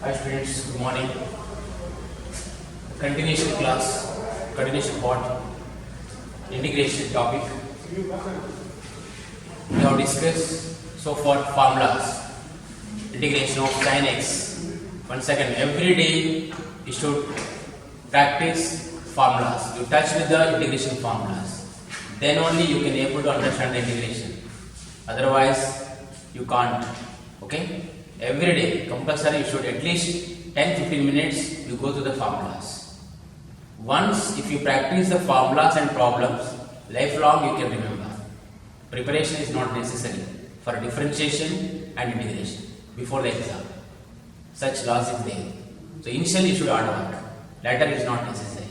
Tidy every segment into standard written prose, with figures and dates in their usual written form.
Hi students, good morning. Continuation class, continuation part, integration topic. We have discussed so far formulas, integration of sin x. Once again, every day you should practice formulas. You touch with the integration formulas. Then only you can able to understand the integration. Otherwise, you can't. Okay? Every day, compulsory you should at least 10-15 minutes you go to the formulas. Once if you practice the formulas and problems, lifelong you can remember. Preparation is not necessary for differentiation and integration before the exam. Such laws is there. So initially you should hard work. Later is not necessary.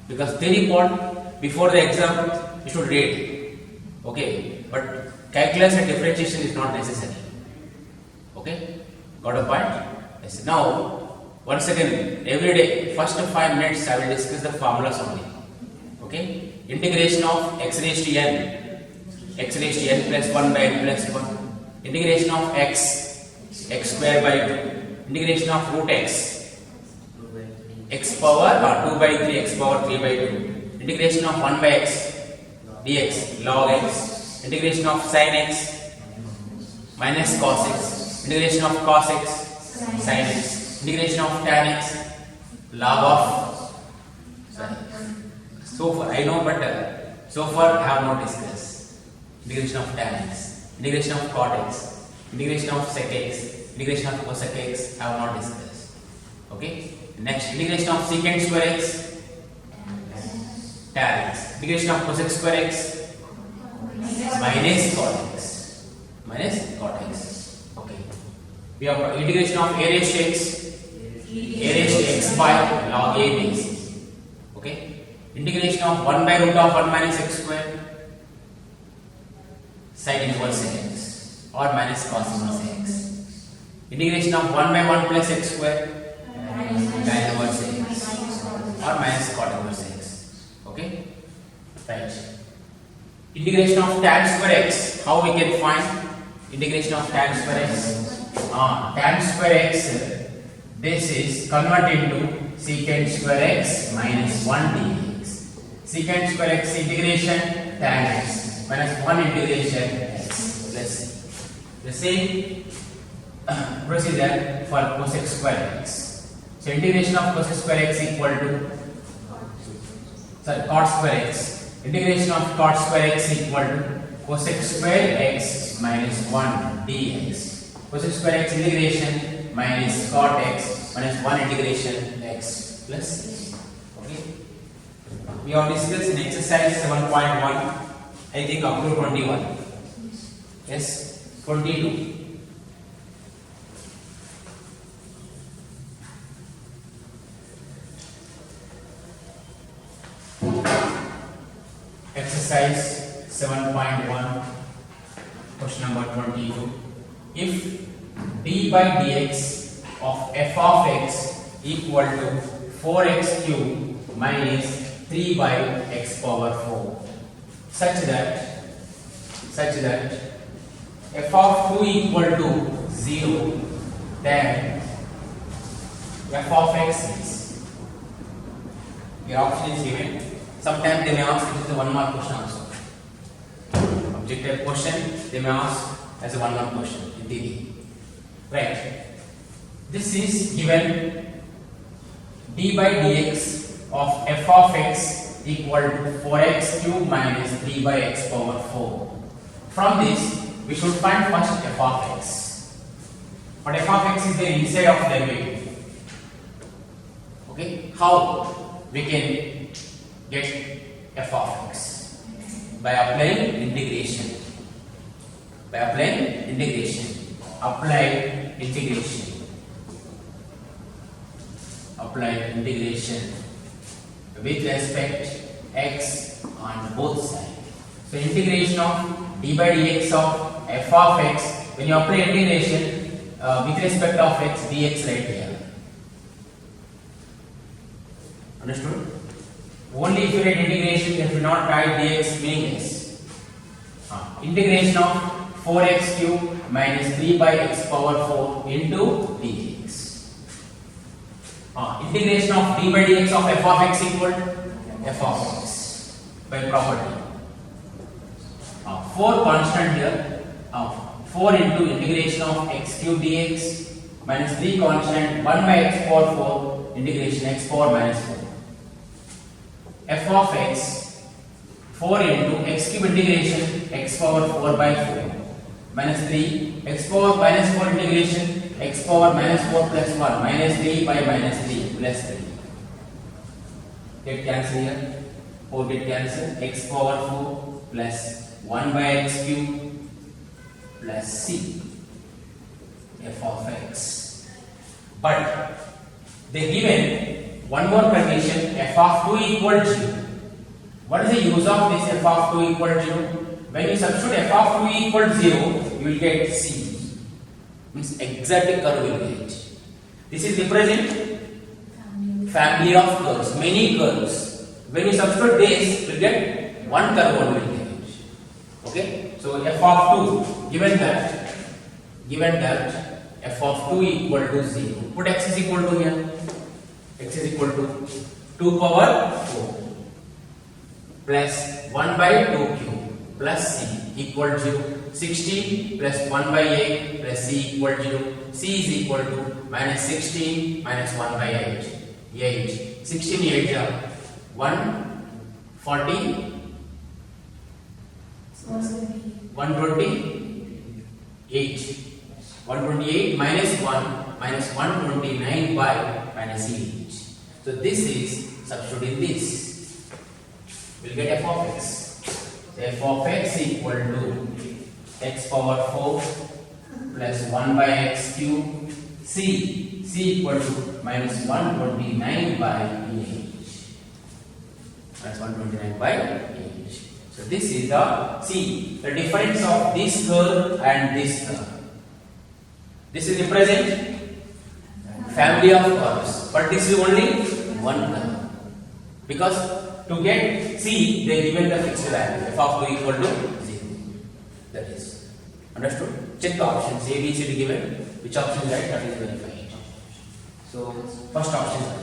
Because theory part before the exam you should read. Okay. But calculus and differentiation is not necessary. Okay. Got a point? Yes. Now, once again, every day, first 5 minutes I will discuss the formulas only. Okay? Integration of x raised to n plus 1 by n plus 1. Integration of x square by 2. Integration of root x power 2 by 3, x power 3 by 2. Integration of 1 by x dx log x. Integration of sin x minus cos x. Integration of cos x sin x. Integration of tan x log of sin x. So far I know, but so far I have not discussed integration of tan x, integration of cot x, integration of sec x, integration of cosec x I have not discussed. Okay. Next, integration of secant square x tan x. Integration of cosec square x minus cot x. Minus cot x. We have integration of a raised to x by log a base. Okay. Integration of 1 by root of 1 minus x square sin inverse x or minus cos inverse x. Integration of 1 by 1 plus x square tan inverse x or minus cot inverse x. Okay. Right. Integration of tan square x. How we can find integration of tan square x? Tan square x, this is converted into secant square x minus 1 dx. Secant square x integration tan x minus 1 integration x. Let's see. The same procedure for cosec square x. So integration of cosec square x equal to cot square x. Integration of cot square x equal to cosec square x minus 1 dx. Cosec square x integration minus cot x minus 1 integration x plus. Okay. We have discussed in exercise 7.1, I think up to 21. Yes, 22. Exercise 7.1, question number 22. If d by dx of f of x equal to 4x cube minus 3 by x power 4 such that f of 2 equal to 0, then f of x is, your option is given. Sometimes they may ask it is a 1 mark question also. Objective question they may ask as a 1 mark question in theory. Right. This is given d by dx of f of x equal to 4x cube minus 3 by x power 4. From this, we should find first f of x. But f of x is the inside of derivative. Okay. How we can get f of x? By applying integration. Apply integration with respect x on both sides. So integration of d by dx of f of x, when you apply integration with respect of x, dx right here. Understood? Only if you write integration, if you not write dx meaningless. Integration of 4x cube minus 3 by x power 4 into dx. Integration of d by dx of f of x equal f of x by property. 4 constant here. 4 into integration of x cube dx minus 3 constant 1 by x power 4 integration x power minus 4. F of x 4 into x cube integration x power 4 by 4 minus 3 x power minus 4 integration x power minus 4 plus 1 minus 3 by minus 3 plus 3. Get cancel here. 4 get cancel. X power 4 plus 1 by x cube plus c f of x. But they given one more condition, f of 2 equal 0. What is the use of this f of 2 equal 0? When you substitute f of 2 equal 0, you will get c. Means exact curve will get. This is represent family of curves, many curves. When you substitute this, you will get one curve only will get. Okay? So f of 2, given that f of 2 equal to 0. Put x is equal to here. X is equal to 2 power 4 plus 1 by 2 cube plus c equal 0. 16 plus 1 by 8 plus c equal 0. C is equal to minus 16 minus 1 by 8. 8. 16 8 140 128. 128 minus 1 minus 129 by minus 8. So this is substitute in this. We'll get f of x. So f of x equal to x power 4 plus 1 by x cube c equal to minus 129 by 8. That's 129 by 8. So this is the c, the difference of this curve and this curve. This is represent family of curves, but this is only one curve. Because to get c, they given the fixed value f of 2 equal to 0. That is understood. Check the options A, B, C D given. Which option is right? That is verified. So first option is right.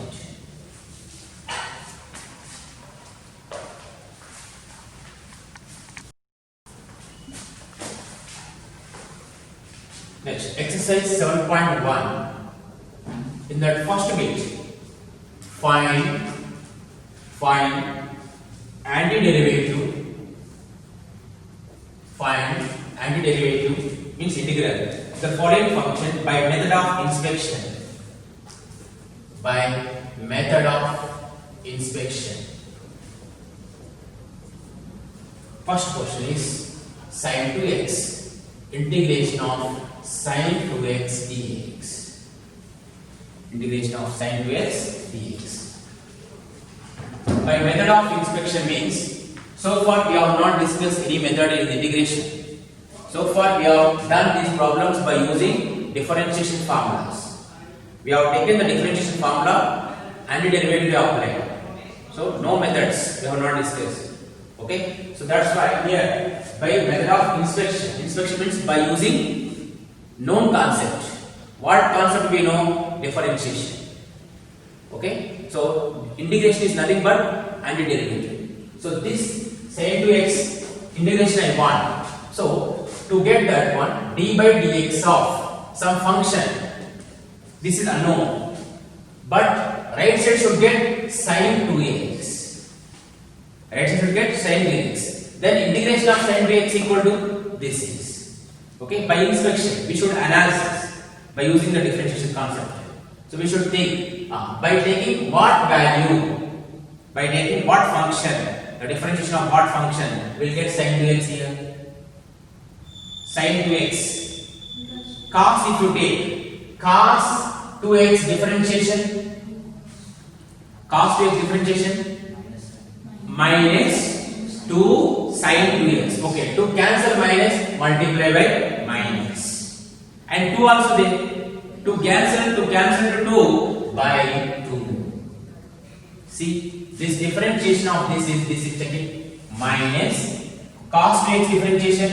Next, exercise 7.1. In that first bit, find antiderivative. Find antiderivative means integral. The following function by method of inspection. By method of inspection. First question is sin 2x. Integration of sin 2x dx. Integration of sin 2x dx. By method of inspection means, so far we have not discussed any method in integration. So far we have done these problems by using differentiation formulas. We have taken the differentiation formula and the derivative we have applied. So no methods we have not discussed. Okay, so that's why here by method of inspection. Inspection means by using known concept. What concept we know? Differentiation. Okay, so integration is nothing but antiderivative. So this sin 2x integration I want. So to get that one, d by dx of some function. This is unknown, but right side should get sin 2x. Right side should get sin 2x. Then integration of sin 2x equal to this is. Okay, by inspection we should analysis by using the differentiation concept. So we should think by taking what value, by taking what function, the differentiation of what function will get sin 2x here. Sin 2x. Cos, if you take cos 2x differentiation, cos 2x differentiation minus 2 sin 2x. Okay, to cancel minus, multiply by minus. And 2 also there. To cancel to 2 by 2. See, this differentiation of this is taken minus cos 2x differentiation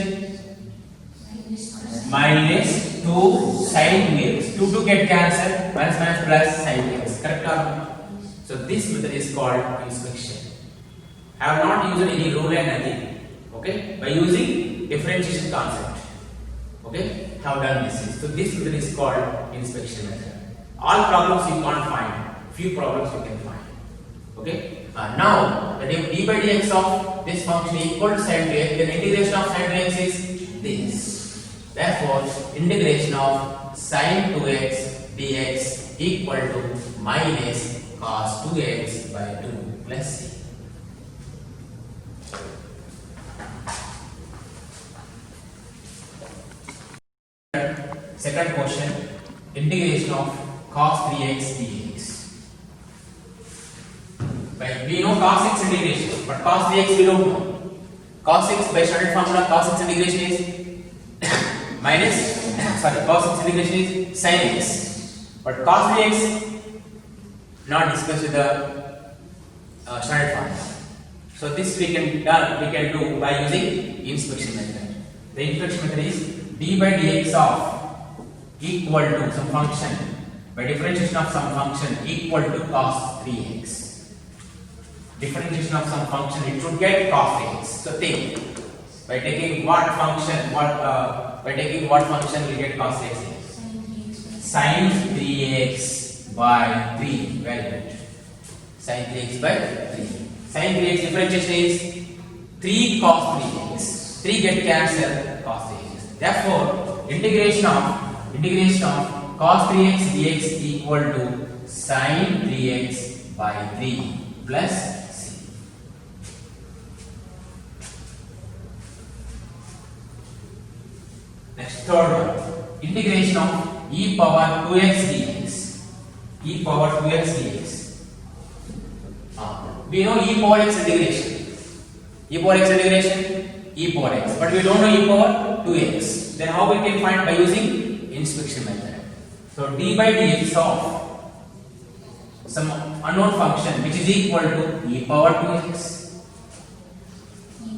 minus 2 sin 2x. 2 get cancelled. Minus minus plus sin 2x. Correct or not? So this method is called inspection. I have not used any rule and nothing. Okay? By using differentiation concept. Okay? Have done this. So this method is called inspection method. All problems you can't find. Few problems you can find. Okay? Now the d by dx of this function equal to sin 2x, then integration of sin 2x is this. Therefore, integration of sin 2x dx equal to minus cos 2x by 2 plus c. Second question, integration of cos 3x dx. We know cos x integration, but cos 3x we don't know. Cos x by standard formula, cos x integration is cos x integration is sin x. But cos 3x not discussed with the standard formula. So this we can do by using inspection method. The inspection method is d by dx of equal to some function by differentiation of some function equal to cos 3x. Differentiation of some function, it should get cos 3x. So think, by taking what function we get cos 3x? Sin 3x by 3. Very good. Sin 3x by 3. Sin 3x differentiation is 3 cos 3x. 3 get cancelled, cos 3x. Therefore, integration of cos 3x dx equal to sin 3x by 3 plus c. Next, third one, integration of e power 2x dx. E power 2x dx. We know e power x integration. E power x integration, e power x. But we don't know e power 2x. Then how we can find? By using inspection method. So d by dx of some unknown function which is equal to e power 2x.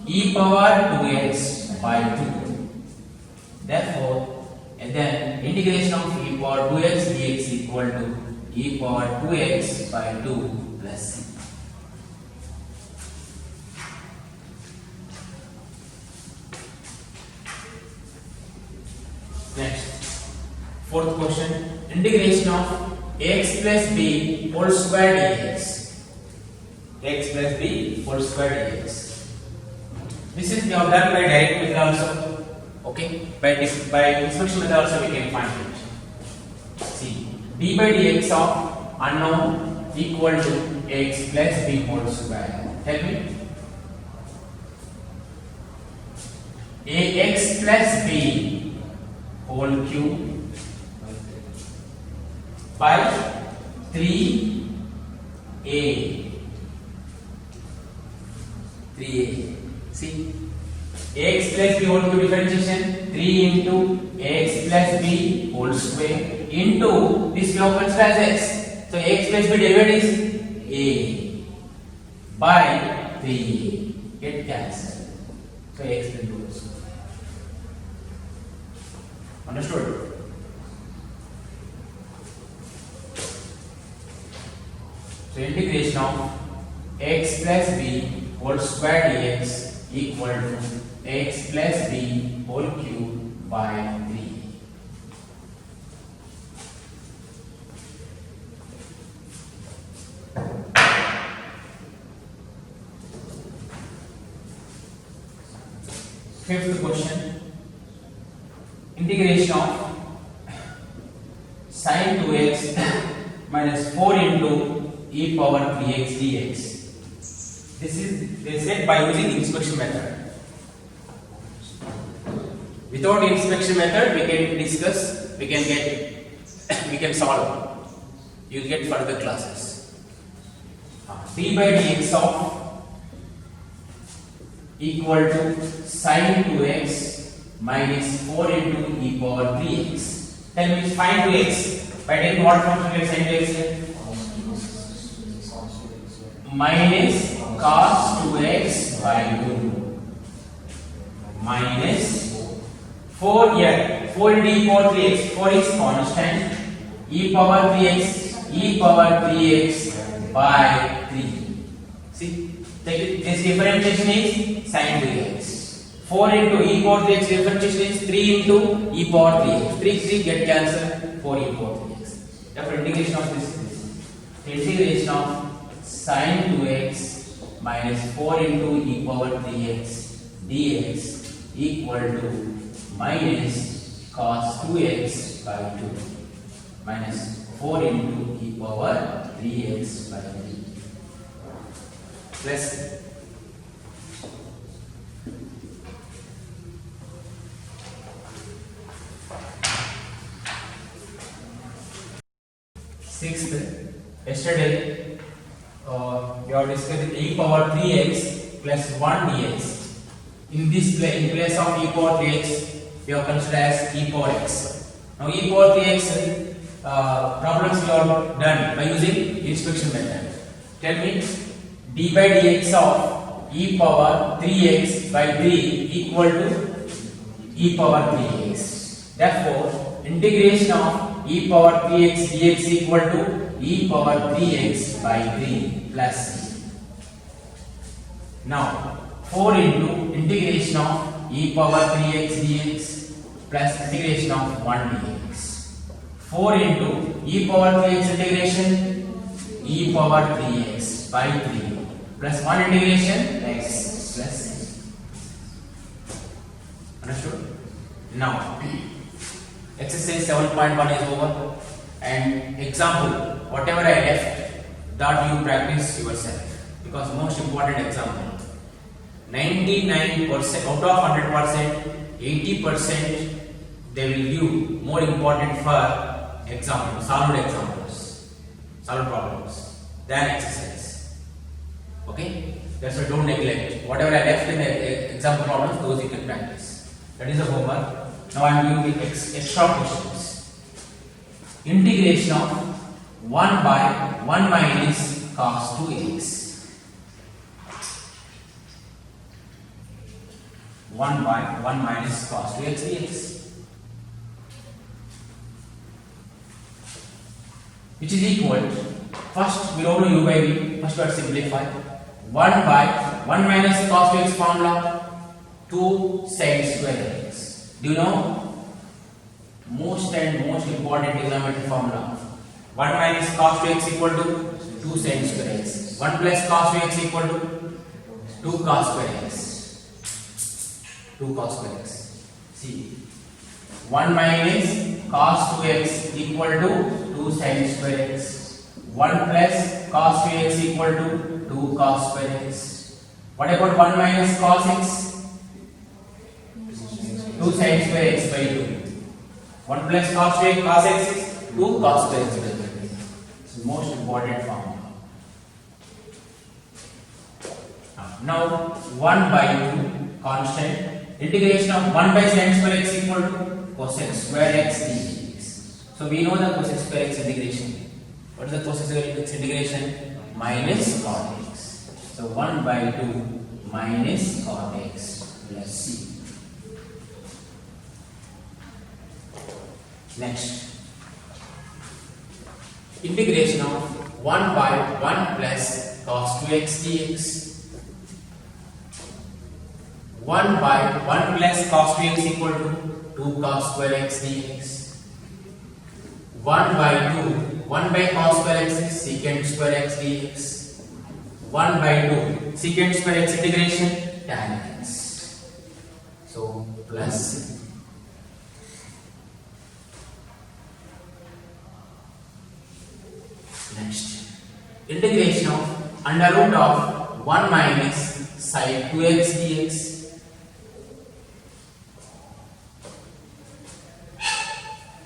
E power 2x by 2. Therefore, and then integration of e power 2x dx equal to e power 2x by 2 plus c. Next, fourth question, integration of x plus b whole square dx. X plus b whole square dx. This is we have done by direct method also. Okay, by inspection method also we can find it. See, d by dx of unknown equal to x plus b whole square. Tell me. Ax plus b whole cube by 3a. 3a. See, ax plus b whole cube differentiation 3 into x plus b whole square into this we have considered as x. So x plus b derivative is a by 3a. Get cancelled. So x plus b whole square. Understood? So integration of x plus b whole square dx equal to x plus b whole cube by 3. Fifth question, integration of sin 2x minus 4 into e power 3x dx. This is they said by using inspection method. Without inspection method, we can discuss, we can solve. You will get further classes. D by dx of equal to sin 2x minus 4 into e power 3x. Then we find 2x by taking what function we have sin 2x here? Minus cos 2x by 2 minus 4 here. 4 into e power 3x. 4 is constant. E power 3x by 3. See, this differentiation is sin 2x. 4 into e power 3x differentiation is 3 into e power 3x. 3 get cancelled. 4 e power 3x. Therefore, integration of this integration of sin 2x minus 4 into e power 3x dx equal to minus cos 2x by 2 minus 4 into e power 3x by 3 plus sixth. Yesterday we have discussed e power 3x plus 1 dx. In place of e power 3x, we have considered as e power x. Now e power 3x problems we have done by using inspection method. Tell me, d by dx of e power 3x by 3 equal to e power 3x. Therefore, integration of e power 3x dx equal to e power 3x by 3 plus c. Now 4 into integration of e power 3x dx plus integration of 1 dx. 4 into e power 3x integration e power 3x by 3 plus 1 integration x plus c. Understood? Now exercise 7.1 is over, and example whatever I left that you practice yourself, because most important example. 99% out of 100%, 80% they will give more important for examples, solved problems than exercise. Okay, that's why don't neglect whatever I left in the example problems, those you can practice. That is the homework. Now I am giving the extra questions. Integration of 1 by 1 minus cos 2x. 1 by 1 minus cos 2x dx, which is equal to, first we don't know u by v, first we have to simplify. 1 by 1 minus cos 2x formula 2 sin square x. Do you know most important trigonometry formula? 1 minus cos 2x equal to 2 sin square x. 1 plus cos 2x equal to 2 cos square x. 2 cos square x. See, 1 minus cos 2x equal to 2 sin square x. 1 plus cos 2x equal to 2 cos square x. What about 1 minus cos x? 2 sin square x by 2. 1 plus cos 2x cos x is 2 cos square x by 2. This is most important formula. Now 1 by 2 constant. Integration of 1 by sin square x equal to cosec square x dx. So we know the cosec square x integration. What is the cosec square x integration? Minus cot x. So 1 by 2 minus cot x plus c. Next, integration of 1 by 1 plus cos 2x dx. 1 by 1 plus cos 2x equal to 2 cos square x dx. 1 by 2, 1 by cos square x is secant square x dx. 1 by 2, secant square x integration tan x. So plus next, integration of under root of 1 minus sin 2x dx.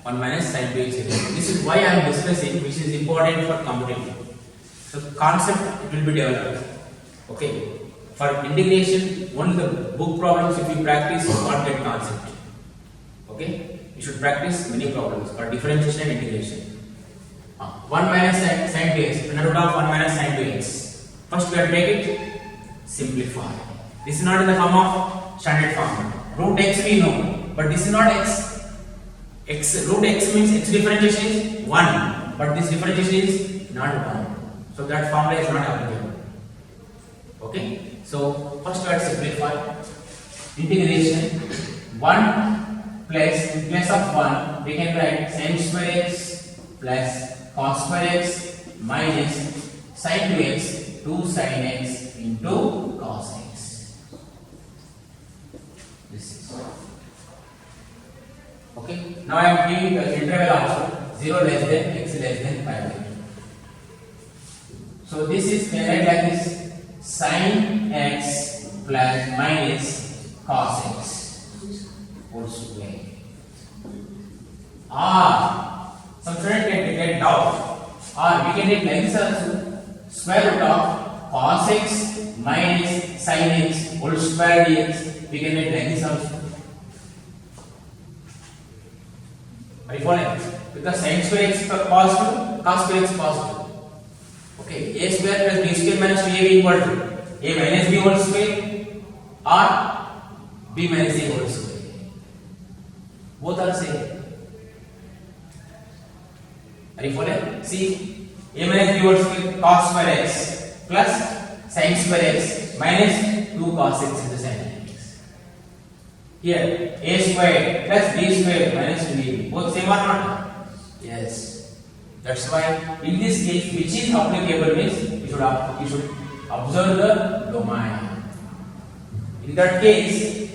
1 minus sin 2x dx. This is why I am discussing, which is important for computing. So concept will be developed. Okay. For integration, only the book problems if you practice you can't get concept. Okay. You should practice many problems for differentiation and integration. 1 minus sin 2x, under root of 1 minus sin 2x. First we have to make it simplify. This is not in the form of standard form. Root x we know, but this is not x. x root x means x differentiation is 1, but this differentiation is not 1. So that formula is not applicable. Okay. So first let's simplify. Integration 1 plus, in place of 1 we can write sin square x plus cos square x minus sin 2x 2 sin x into cos x. This is okay. Now I am giving the interval also 0 less than x less than 5. So this is like this, sin x plus minus cos x whole square. Or some student can get doubt, or we can take like this also, square root of cos x minus sin x whole square dx. We can take like this also. Are you following? Because sin square x is positive, cos square x is positive. Okay, a square plus b square minus 2ab equal to a minus b whole square or b minus a whole square. Both are same. Are you following? See, a minus b whole square cos square x plus sin square x minus 2 cos x into sin x. Here, a square plus b square minus 2ab. Both same or not? Yes. That's why in this case, which is applicable means you should observe the domain. In that case,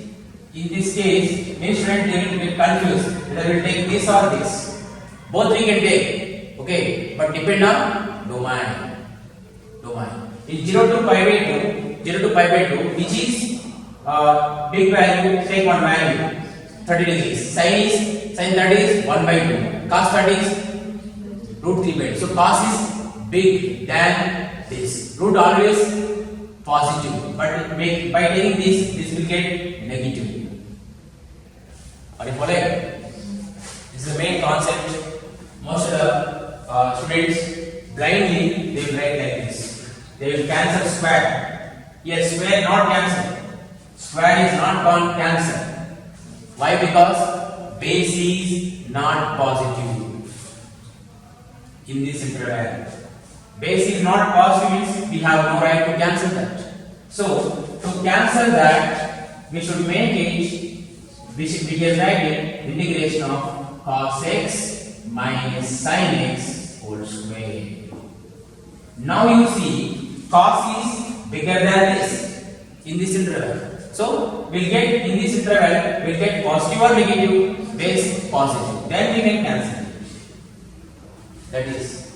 in this case, many students they will get confused whether we will take this or this. Both we can take, okay, but depend on domain. In 0 to pi by 2, which is big value, take one value, 30 degrees. Sin 30 is 1 by 2. Cos 30 is root 3 by 2. So cos is big than this. Root always positive, but by taking this will get negative. Are you following? This is the main concept. Most of the students blindly they will write like this. They will cancel square. Here square not cancel. Square is not cancel. Why? Because base is not positive. In this interval, base is not positive means we have no right to cancel that. So to cancel that, we should make it, we can write it integration of cos x minus sin x whole square. Now you see cos is bigger than this in this interval. So we'll get in this interval we'll get positive or negative, base positive. Then we can cancel. That is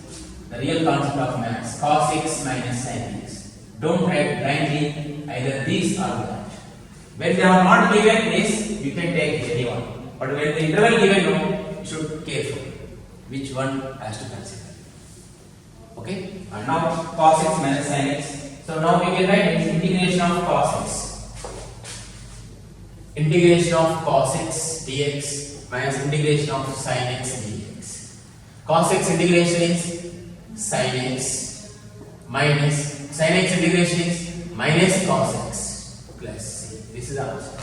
the real concept of maths, cos x minus sin x. Don't write blindly either this or that. When they are not given this, you can take any one. But when the interval given, no, you should be careful which one has to consider. Okay? And now cos x minus sin x. So now we can write integration of cos x. Integration of cos x dx minus integration of sin x dx. Cos x integration is sin x minus sin x integration is minus cos x plus c. This is the answer.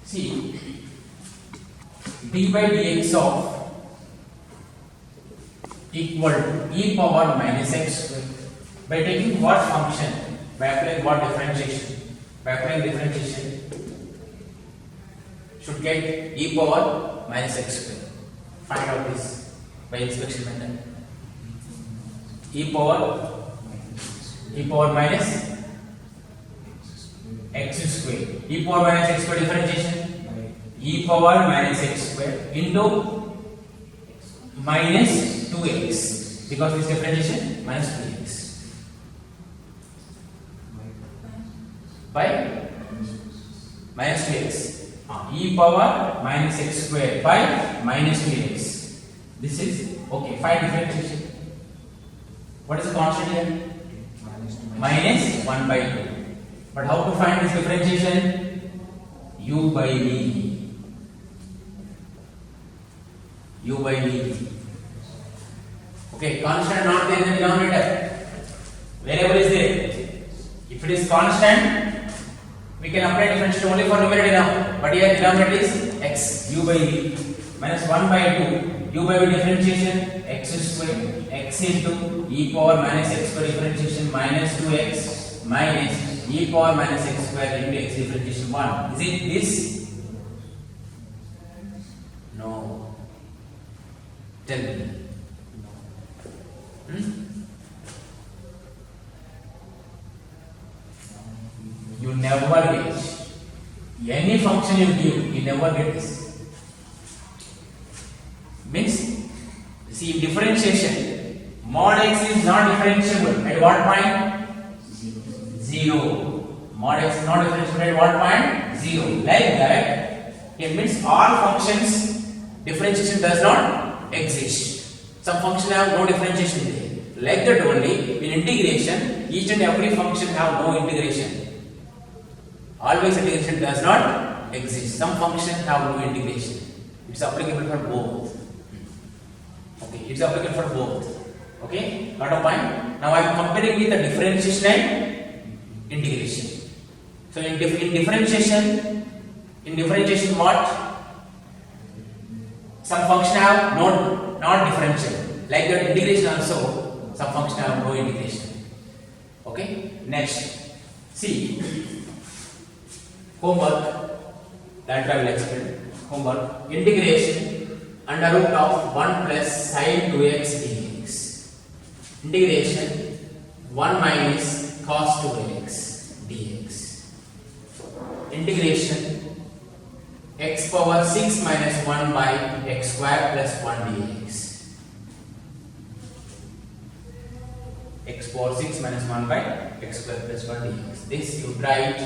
See, d by dx of equal to e power minus x square. By taking what function? By applying what differentiation? By applying differentiation, should get e power minus x square. Find out this by inspection method. E power minus x square. E power minus x square differentiation. E power minus x square into minus 2x, because this differentiation minus 2x by minus 2x. E power minus x square by minus 2x. This is okay. Find differentiation. What is the constant here? Minus 1 by 2. But how to find this differentiation? U by v. U by v. Okay, constant not there in the denominator. Variable is there. If it is constant, We can apply differentiation only for numerator now, but here denominator is x u by v minus 1 by 2 u by v differentiation x square x into e power minus x square differentiation minus 2x minus e power minus x square into x differentiation 1. Is it this? No. Tell me. You never get any function you give, you never get this. Means, see, in differentiation, mod x is not differentiable at what point? 0. Mod x is not differentiable at what point? 0. Like that, it means all functions differentiation does not exist. Some function have no differentiation there. Like that only, in integration, each and every function have no integration. Always integration does not exist. Some functions have no integration. It's applicable for both. Okay, it's applicable for both. Okay, got a point? Now I am comparing with the differentiation and integration. So in differentiation what? Some function have not differential. Like that integration also, some function have no integration. Okay, next. See, homework that I will explain. Homework, integration under root of 1 plus sin 2x dx. Integration 1 minus cos 2x dx. Integration x power 6 minus 1 by x square plus 1 dx. X power 6 minus 1 by x square plus 1 dx. This you write